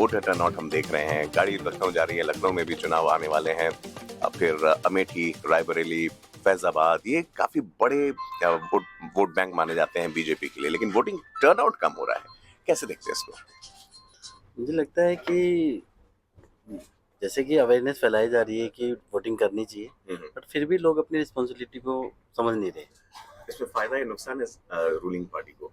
Voter turnout हम देख रहे हैं। गाड़ी लखनऊ जा रही है, लखनऊ में भी चुनाव आने वाले हैं। फिर अमेठी, रायबरेली, फैजाबाद, ये काफी बड़े वोट बैंक माने जाते हैं बीजेपी के लिए, लेकिन वोटिंग टर्नआउट कम हो रहा है। कैसे देखते हैं इसको? मुझे लगता है कि जैसे कि अवेयरनेस फैलाई जा रही है कि वोटिंग करनी चाहिए, बट फिर भी लोग अपनी रिस्पॉन्सिबिलिटी को समझ नहीं रहे। इसमें फायदा या नुकसान है रूलिंग पार्टी को?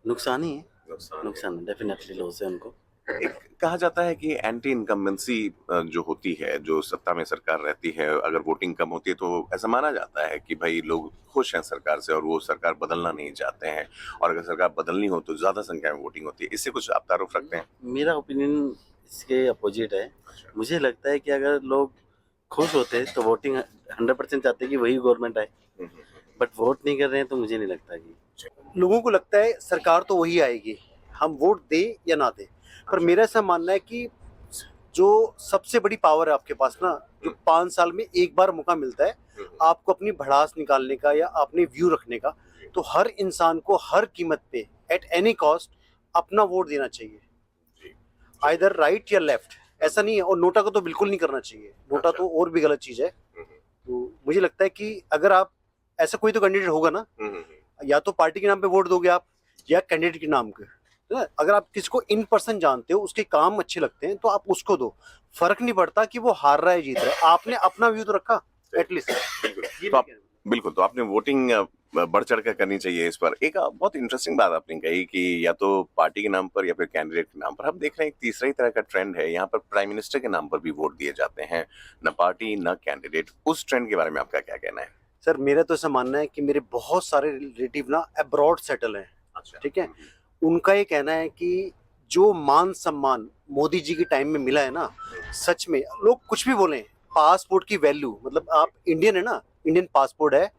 नुकसान ही है, नुकसान नुकसान डेफिनेटली लॉस है उनको। एक कहा जाता है कि एंटी इनकम्बेंसी जो होती है, जो सत्ता में सरकार रहती है, अगर वोटिंग कम होती है तो ऐसा माना जाता है कि भाई लोग खुश हैं सरकार से और वो सरकार बदलना नहीं चाहते हैं, और अगर सरकार बदलनी हो तो ज्यादा संख्या में वोटिंग होती है। इससे कुछ आप तारुफ रखते हैं? मेरा ओपिनियन इसके अपोजिट है। मुझे लगता है कि अगर लोग खुश होते तो वोटिंग 100% चाहते कि वही गवर्नमेंट आए, बट वोट नहीं कर रहे हैं तो मुझे नहीं लगता कि लोगों को लगता है सरकार तो वही आएगी, हम वोट दे या ना दे। पर मेरा ऐसा मानना है कि जो सबसे बड़ी पावर है आपके पास ना, जो 5 साल में एक बार मौका मिलता है आपको अपनी भड़ास निकालने का या अपने व्यू रखने का, तो हर इंसान को हर कीमत पे एट एनी कॉस्ट अपना वोट देना चाहिए, आइदर राइट या लेफ्ट, ऐसा नहीं है। और नोटा को तो बिल्कुल नहीं करना चाहिए, नोटा तो और भी गलत चीज है। तो मुझे लगता है कि अगर आप ऐसा कोई तो कैंडिडेट होगा ना, या तो पार्टी के नाम पे वोट दोगे आप या कैंडिडेट के नाम के। अगर आप किसी को इन पर्सन जानते हो, उसके काम अच्छे लगते हैं तो आप उसको दो, फर्क नहीं पड़ता कि वो हार रहा है जीत रहा है, आपने अपना व्यू तो रखा एटलीस्ट। बिल्कुल, तो आपने वोटिंग बढ़ चढ़ कर करनी चाहिए। इस पर एक बहुत इंटरेस्टिंग बात आपने कही कि या तो पार्टी के नाम पर या फिर कैंडिडेट के नाम पर। हम देख रहे हैं एक तीसरा ही तरह का ट्रेंड है, यहाँ पर प्राइम मिनिस्टर के नाम पर भी वोट दिए जाते हैं, न पार्टी न कैंडिडेट। उस ट्रेंड के बारे में आपका क्या कहना है? सर मेरा तो ऐसा मानना है कि मेरे बहुत सारे रिलेटिव ना अब्रॉड सेटल हैं। अच्छा, ठीक है, उनका ये कहना है कि जो मान सम्मान मोदी जी के टाइम में मिला है ना, सच में लोग कुछ भी बोलें, पासपोर्ट की वैल्यू, मतलब आप इंडियन है ना, इंडियन पासपोर्ट है,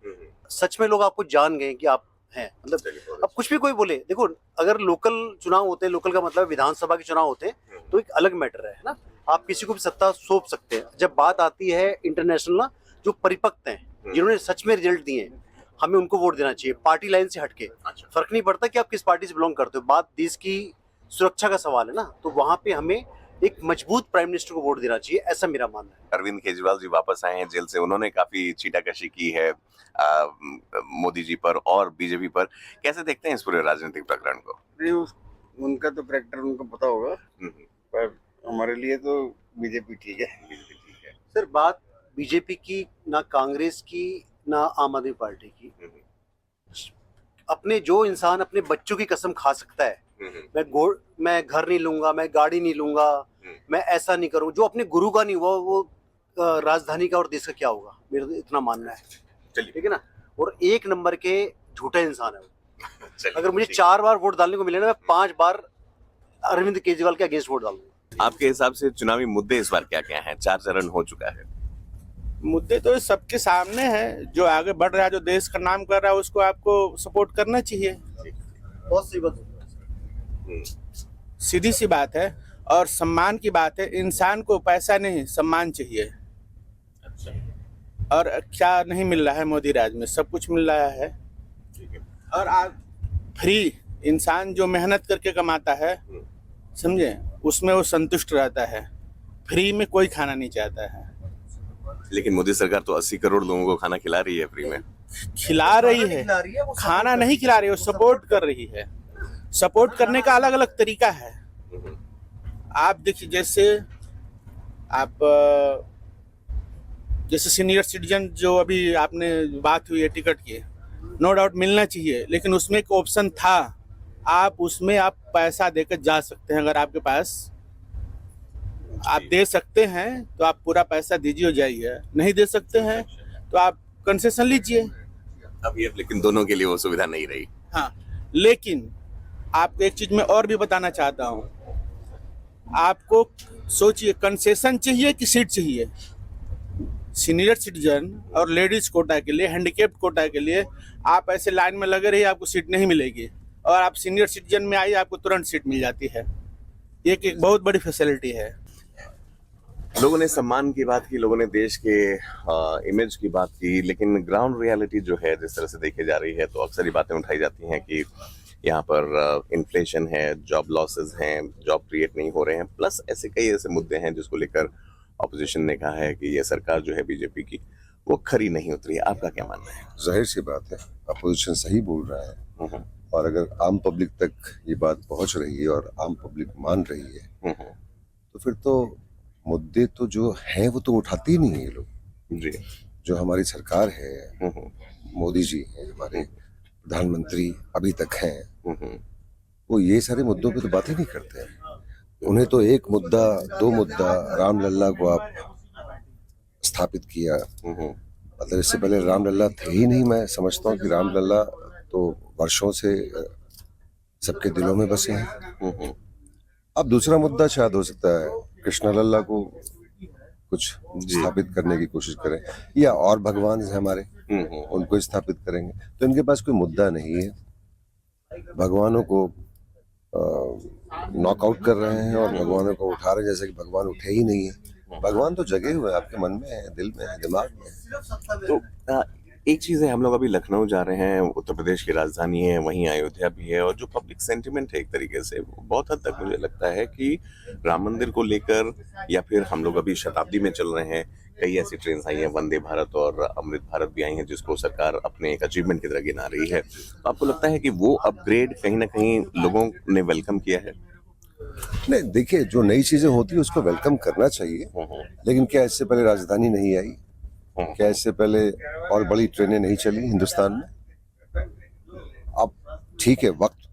सच में लोग आपको जान गए कि आप हैं। मतलब अब कुछ भी कोई बोले, देखो अगर लोकल चुनाव होते हैं, लोकल का मतलब विधानसभा के चुनाव होते हैं तो एक अलग मैटर है ना, आप किसी को भी सत्ता सौंप सकते हैं। जब बात आती है इंटरनेशनल ना, जो परिपक्व हैं, जिन्होंने सच में रिजल्ट दिए हैं, हमें उनको वोट देना चाहिए, पार्टी लाइन से हटके। फर्क नहीं पड़ता कि आप किस पार्टी से बिलोंग करते हो, बात देश की सुरक्षा का सवाल है ना, तो वहां पे हमें एक मजबूत प्राइम मिनिस्टर को वोट देना चाहिए, ऐसा मेरा मानना है। अरविंद केजरीवाल जी वापस आए हैं जेल से, उन्होंने काफी छीटाकशी की है मोदी जी पर और बीजेपी पर। कैसे देखते हैं इस पूरे राजनीतिक प्रकरण को? नहीं, उनका तो कैरेक्टर उनको पता होगा, पर हमारे लिए तो बीजेपी ठीक है। सर बात बीजेपी की ना, कांग्रेस की ना, आम आदमी पार्टी की। अपने जो इंसान अपने बच्चों की कसम खा सकता है, मैं घर नहीं लूंगा, मैं गाड़ी नहीं लूंगा, मैं ऐसा नहीं करूं, जो अपने गुरु का नहीं हुआ वो राजधानी का और देश का क्या होगा, मेरा तो इतना मानना है। ठीक है ना, और 1 नंबर के झूठे इंसान है वो। अगर मुझे 4 बार वोट डालने को मिले ना, मैं 5 बार अरविंद केजरीवाल के अगेंस्ट वोट डालूंगा। आपके हिसाब से चुनावी मुद्दे इस बार क्या क्या हैं? 4 चरण हो चुका है। मुद्दे तो सबके सामने है, जो आगे बढ़ रहा है, जो देश का नाम कर रहा है, उसको आपको सपोर्ट करना चाहिए। बहुत सी बात, सीधी सी बात है। और सम्मान की बात है, इंसान को पैसा नहीं सम्मान चाहिए। अच्छा, और क्या नहीं मिल रहा है मोदी राज में? सब कुछ मिल रहा है। और आप फ्री, इंसान जो मेहनत करके कमाता है, समझे, उसमें वो संतुष्ट रहता है। फ्री में कोई खाना नहीं चाहता है। लेकिन मोदी सरकार तो 80 करोड़ लोगों को खाना खिला रही है फ्री में। खिला रही है, खाना नहीं खिला रही है, वो सपोर्ट कर रही है। सपोर्ट करने का अलग अलग तरीका है। आप देखिए, जैसे सीनियर सिटीजन जो अभी आपने बात हुई है टिकट की, नो डाउट मिलना चाहिए, लेकिन उसमें एक ऑप्शन था, आप उसमें आप पैसा देकर जा सकते हैं। अगर आपके पास आप दे सकते हैं तो आप पूरा पैसा दीजिए और जाइए, नहीं दे सकते हैं तो आप कंसेशन लीजिए। अभी लेकिन दोनों के लिए वो सुविधा नहीं रही। हाँ, लेकिन आपको एक चीज मैं और भी बताना चाहता हूँ। आपको सोचिए, कंसेशन चाहिए कि सीट चाहिए? सीनियर सिटीजन और लेडीज कोटा के लिए, हैंडीकैप्ड कोटा के लिए आप ऐसे लाइन में लगे रहिए, आपको सीट नहीं मिलेगी। और आप सीनियर सिटीजन में आइए, आपको तुरंत सीट मिल जाती है। ये एक बहुत बड़ी फैसिलिटी है। लोगों ने सम्मान की बात की, लोगों ने देश के इमेज की बात की, लेकिन ग्राउंड रियलिटी जो है जिस तरह से देखी जा रही है, तो अक्सर ये बातें उठाई जाती हैं कि यहाँ पर इन्फ्लेशन है, जॉब लॉसेस हैं, जॉब क्रिएट नहीं हो रहे हैं, प्लस ऐसे कई ऐसे मुद्दे हैं जिसको लेकर ऑपोजिशन ने कहा है कि ये सरकार जो है बीजेपी की वो खरी नहीं उतरी है। आपका क्या मानना है? जाहिर सी बात है, अपोजिशन सही बोल रहा है। हम्म, और अगर आम पब्लिक तक ये बात पहुंच रही है और आम पब्लिक मान रही है, हम्म, तो फिर तो मुद्दे तो जो हैं वो तो उठाते ही नहीं है ये लोग। जी। जो हमारी सरकार है, हम्म, मोदी जी हैं हमारे प्रधानमंत्री अभी तक हैं, हम्म, वो ये सारे मुद्दों पे तो बात ही नहीं करते हैं। उन्हें तो एक मुद्दा, दो मुद्दा, रामलल्ला को आप स्थापित किया, हम्म, मतलब इससे पहले रामलल्ला थे ही नहीं। मैं समझता हूँ कि रामलल्ला तो वर्षों से सबके दिलों में बसे हैं। हम्म, अब दूसरा मुद्दा शायद हो सकता है कृष्ण लल्ला को कुछ जी। स्थापित करने की कोशिश करें, या और भगवान हैं हमारे, हम्म, उनको स्थापित करेंगे। तो इनके पास कोई मुद्दा नहीं है, भगवानों को नॉकआउट कर रहे हैं और भगवानों को उठा रहे हैं जैसे कि भगवान उठे ही नहीं है। भगवान तो जगे हुए हैं, आपके मन में है, दिल में है, दिमाग में है। तो एक चीज है, हम लोग अभी लखनऊ जा रहे हैं, उत्तर प्रदेश की राजधानी है, वहीं अयोध्या भी है, और जो पब्लिक सेंटिमेंट है एक तरीके से वो बहुत हद तक मुझे लगता है कि राम मंदिर को लेकर, या फिर हम लोग अभी शताब्दी में चल रहे हैं, कई ऐसी ट्रेन आई हैं, वंदे भारत और अमृत भारत भी आई हैं, जिसको सरकार अपने एक अचीवमेंट की तरह गिना रही है। तो आपको लगता है कि वो अपग्रेड कहीं ना कहीं लोगों ने वेलकम किया है? नहीं, देखिए, जो नई चीजें होती है उसको वेलकम करना चाहिए, लेकिन क्या इससे पहले राजधानी नहीं आई? क्या इससे पहले और बड़ी ट्रेनें नहीं चली हिंदुस्तान में? अब ठीक है, वक्त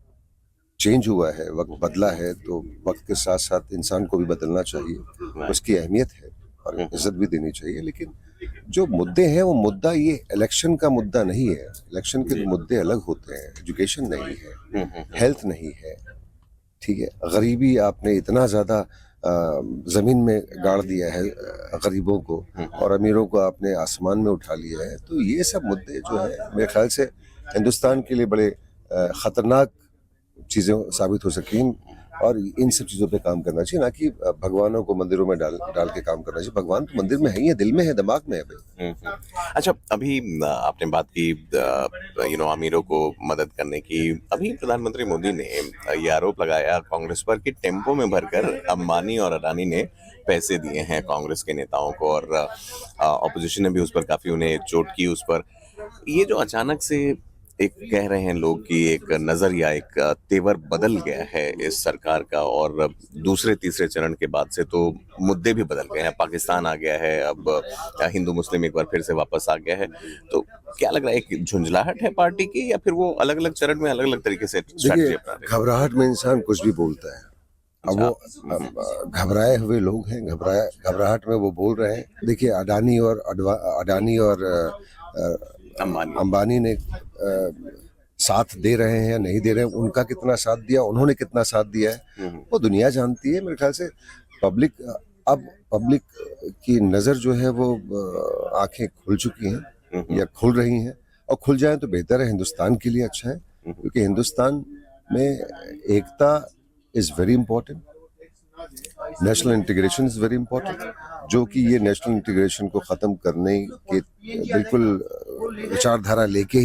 चेंज हुआ है, वक्त बदला है, तो वक्त के साथ साथ इंसान को भी बदलना चाहिए, उसकी अहमियत है और इज्जत भी देनी चाहिए। लेकिन जो मुद्दे हैं, वो मुद्दा ये इलेक्शन का मुद्दा नहीं है। इलेक्शन के तो मुद्दे अलग होते हैं। एजुकेशन नहीं है, हेल्थ नहीं है, ठीक है, गरीबी आपने इतना ज्यादा जमीन में गाड़ दिया है गरीबों को, और अमीरों को आपने आसमान में उठा लिया है। तो ये सब मुद्दे जो है मेरे ख्याल से हिंदुस्तान के लिए बड़े खतरनाक चीजें साबित हो सकती हैं, और इन सब चीजों पे काम करना चाहिए, ना कि भगवानों को मंदिरों में डाल के काम करना चाहिए। भगवान तो मंदिर में है ही है, दिल में है, दिमाग में है भाई। अच्छा, अभी आपने बात की अमीरों को मदद करने की। अभी प्रधानमंत्री मोदी ने ये आरोप लगाया कांग्रेस पर कि टेम्पो में भरकर अंबानी और अडानी ने पैसे दिए हैं कांग्रेस के नेताओं को, और ऑपोजिशन ने भी उस पर काफी उन्हें चोट की उस पर। ये जो अचानक से एक कह रहे हैं लोग कि एक नजरिया, एक तेवर बदल गया है इस सरकार का, और दूसरे तीसरे चरण के बाद से तो मुद्दे भी बदल गए हैं। पाकिस्तान आ गया है, अब हिंदू मुस्लिम एक बार फिर से वापस आ गया है। तो क्या लग रहा है, एक झुंझलाहट है पार्टी की, या फिर वो अलग अलग चरण में अलग अलग तरीके से स्ट्रैटेजी देखिए, अपना रहे हैं? घबराहट में इंसान कुछ भी बोलता है। अब वो घबराए हुए लोग हैं, घबराहट में वो बोल रहे हैं। देखिए, अडानी और अंबानी ने साथ दे रहे हैं या नहीं दे रहे हैं, उनका कितना साथ दिया, उन्होंने कितना साथ दिया है, वो दुनिया जानती है। मेरे ख्याल से पब्लिक की नज़र जो है वो आंखें खुल चुकी हैं या खुल रही हैं, और खुल जाएं तो बेहतर है, हिंदुस्तान के लिए अच्छा है। क्योंकि हिंदुस्तान में एकता is very important, national integration is very important, जो कि ये नेशनल इंटीग्रेशन को ख़त्म करने के बिल्कुल विचारधारा लेके ही